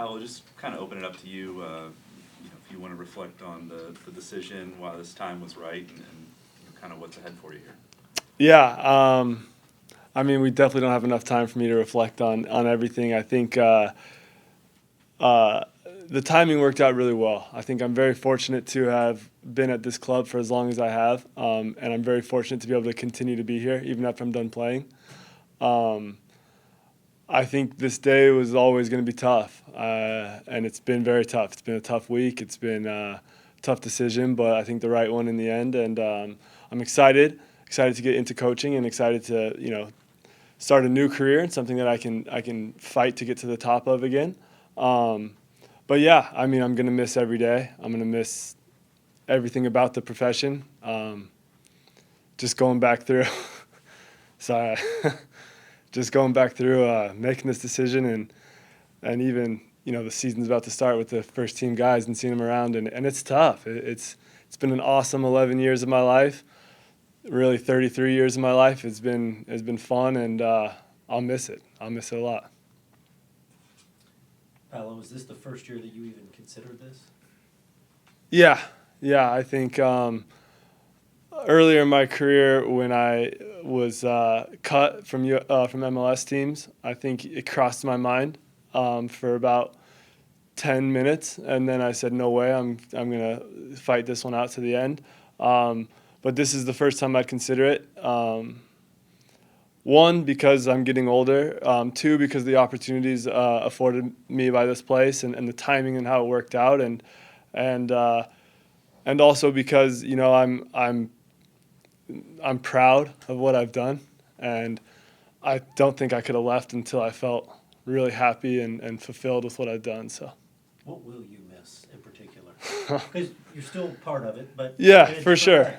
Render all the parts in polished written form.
Paolo, just kind of open it up to you. If you want to reflect on the decision, why this time was right, and kind of what's ahead for you here. Yeah, I mean, we definitely don't have enough time for me to reflect on everything. I think the timing worked out really well. I think I'm very fortunate to have been at this club for as long as I have, and I'm very fortunate to be able to continue to be here even after I'm done playing. I think this day was always going to be tough, and it's been very tough. It's been a tough week. It's been a tough decision, but I think the right one in the end. And I'm excited to get into coaching, and excited to start a new career and something that I can fight to get to the top of again. But yeah, I mean, I'm going to miss every day. I'm going to miss everything about the profession. Just going back through. Sorry. Just going back through making this decision, and even the season's about to start with the first team guys and seeing them around, and it's tough. It's been an awesome 11 years of my life, really 33 years of my life. It's been fun, and I'll miss it. I'll miss it a lot. Paolo, was this the first year that you even considered this? Yeah. I think earlier in my career, when I was cut from MLS teams, I think it crossed my mind for about 10 minutes, and then I said, "No way! I'm gonna fight this one out to the end." But this is the first time I'd consider it. One, because I'm getting older. Two, because the opportunities afforded me by this place, and the timing and how it worked out, and also because I'm proud of what I've done, and I don't think I could have left until I felt really happy and fulfilled with what I've done. So, what will you miss in particular? Because you're still part of it, but yeah, for sure.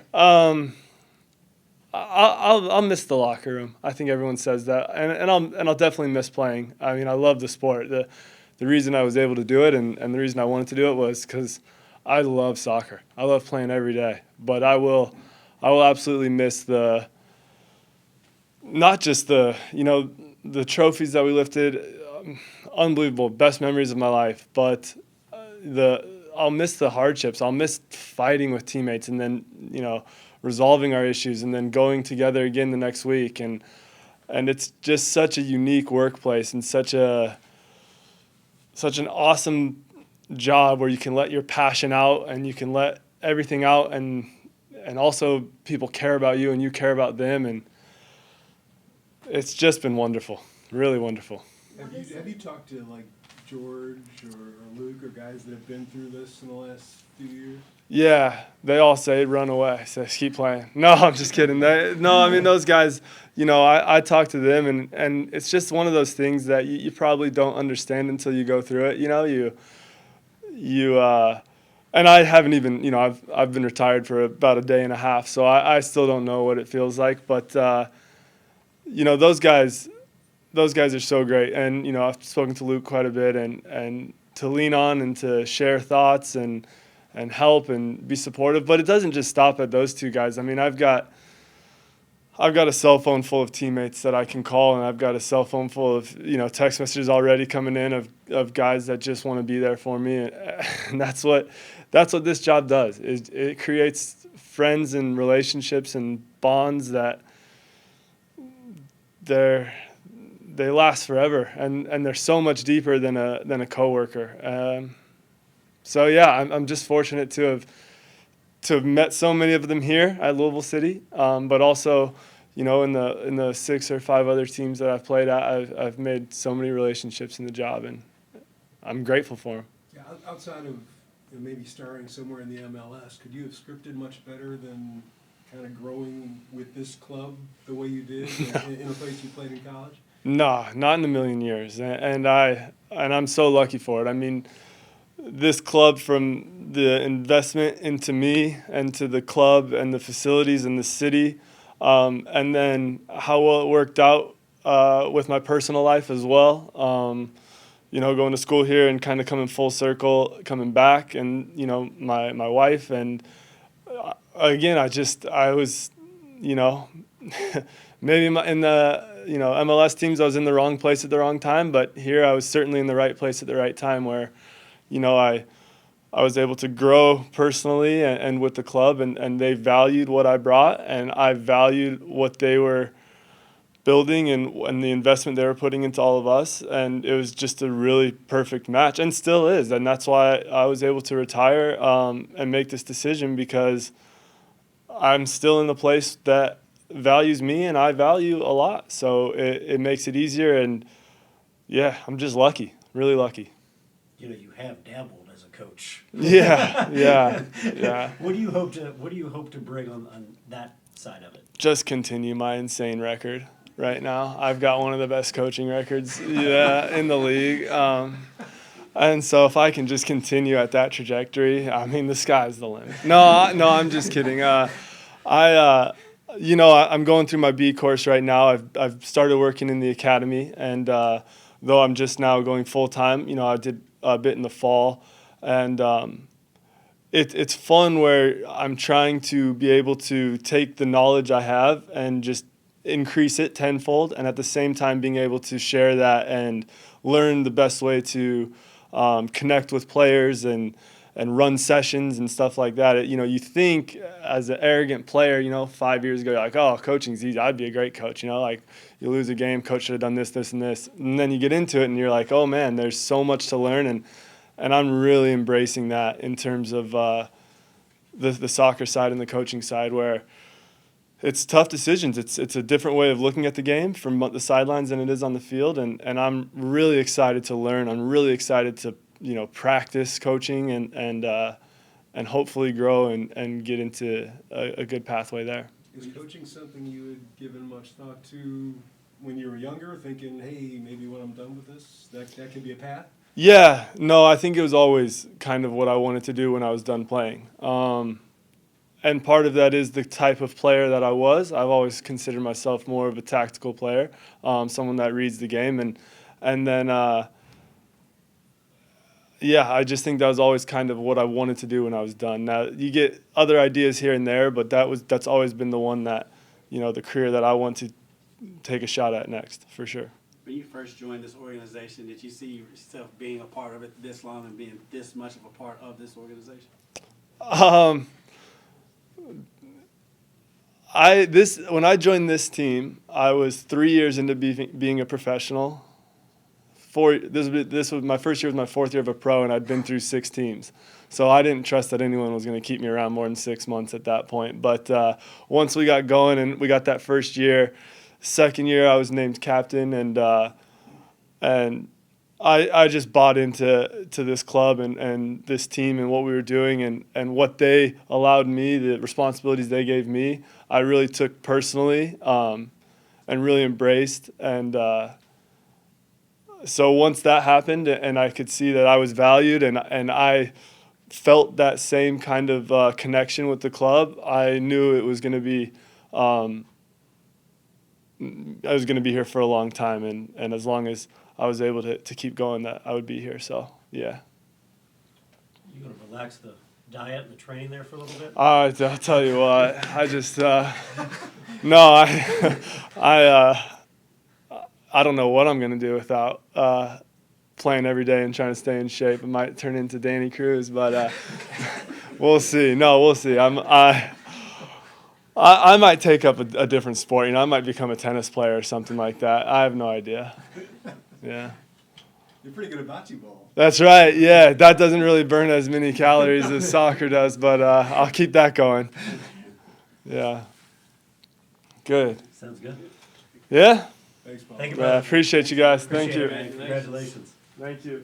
I'll miss the locker room. I think everyone says that, and I'll definitely miss playing. I mean, I love the sport. The reason I was able to do it, and the reason I wanted to do it, was because I love soccer. I love playing every day. But I will absolutely miss not just the trophies that we lifted, unbelievable, best memories of my life, but I'll miss the hardships. I'll miss fighting with teammates, and then resolving our issues, and then going together again the next week, and it's just such a unique workplace, and such an awesome job where you can let your passion out, and you can let everything out, and also people care about you and you care about them, and it's just been wonderful, really wonderful. Have you talked to like George or Luke or guys that have been through this in the last few years? Yeah, they all say run away, say keep playing. No, I'm just kidding. I mean, those guys, I talk to them, and it's just one of those things that you probably don't understand until you go through it. And I haven't even, I've been retired for about a day and a half, so I still don't know what it feels like. But those guys are so great, and I've spoken to Luke quite a bit, and to lean on and to share thoughts and help and be supportive. But it doesn't just stop at those two guys. I mean, I've got a cell phone full of teammates that I can call, and I've got a cell phone full of text messages already coming in of guys that just want to be there for me, and that's what this job does. It creates friends and relationships and bonds that they last forever, and they're so much deeper than a coworker. So yeah, I'm just fortunate to have met so many of them here at Louisville City, but also, in the 6 or 5 other teams that I've played at, I've made so many relationships in the job, and I'm grateful for them. Yeah, outside of maybe starring somewhere in the MLS, could you have scripted much better than kind of growing with this club the way you did in a place you played in college? No, not in a million years, and I'm so lucky for it. I mean, this club, from the investment into me and to the club and the facilities and the city, and then how well it worked out with my personal life as well. Going to school here and kind of coming full circle, coming back, and my wife, and again, I was maybe in MLS teams, I was in the wrong place at the wrong time, but here I was certainly in the right place at the right time where, I was able to grow personally and with the club, and they valued what I brought, and I valued what they were building and the investment they were putting into all of us, and it was just a really perfect match, and still is, and that's why I was able to retire and make this decision, because I'm still in the place that values me and I value a lot, so it makes it easier, and yeah, I'm just lucky, really lucky. You have dabbled as a coach. Yeah. What do you hope to bring on that side of it? Just continue my insane record right now. I've got one of the best coaching records in the league. And so if I can just continue at that trajectory, I mean, the sky's the limit. No, I'm just kidding. I'm going through my B course right now. I've started working in the academy, and though I'm just now going full time, I did a bit in the fall, and it's fun where I'm trying to be able to take the knowledge I have and just increase it tenfold, and at the same time being able to share that and learn the best way to connect with players and run sessions and stuff like that. You think as an arrogant player, 5 years ago, you're like, oh, coaching's easy. I'd be a great coach. Like you lose a game, coach should have done this, this, and this. And then you get into it and you're like, oh man, there's so much to learn. And I'm really embracing that in terms of the soccer side and the coaching side, where it's tough decisions. It's a different way of looking at the game from the sidelines than it is on the field. And I'm really excited to learn. I'm really excited to practice coaching and hopefully grow and get into a good pathway there. Is coaching something you had given much thought to when you were younger, thinking, hey, maybe when I'm done with this, that could be a path? Yeah, no, I think it was always kind of what I wanted to do when I was done playing. And part of that is the type of player that I was. I've always considered myself more of a tactical player, someone that reads the game. And then I just think that was always kind of what I wanted to do when I was done. Now, you get other ideas here and there, but that's always been the one that, the career that I want to take a shot at next, for sure. When you first joined this organization, did you see yourself being a part of it this long and being this much of a part of this organization? When I joined this team, I was 3 years into being a professional. This was my first year, was my fourth year of a pro, and I'd been through 6 teams. So I didn't trust that anyone was going to keep me around more than 6 months at that point. But once we got going and we got that first year, second year I was named captain, and I just bought into this club and this team and what we were doing and what they allowed me, the responsibilities they gave me, I really took personally and really embraced. And so once that happened and I could see that I was valued and I felt that same kind of connection with the club, I knew it was going to be I was going to be here for a long time, and as long as I was able to keep going, that I would be here. So, yeah. You going to relax the diet and the training there for a little bit? I'll tell you what, I just, I don't know what I'm going to do without playing every day and trying to stay in shape. It might turn into Danny Cruz, but we'll see. No, we'll see. I might take up a different sport. I might become a tennis player or something like that. I have no idea. Yeah. You're pretty good at bocce ball. That's right. Yeah, that doesn't really burn as many calories as soccer does, but I'll keep that going. Yeah. Good. Sounds good. Yeah? Thanks, Paul. Thank you, Yeah, brother. appreciate you guys. Thank Appreciate you. it, man. Congratulations. Thank you.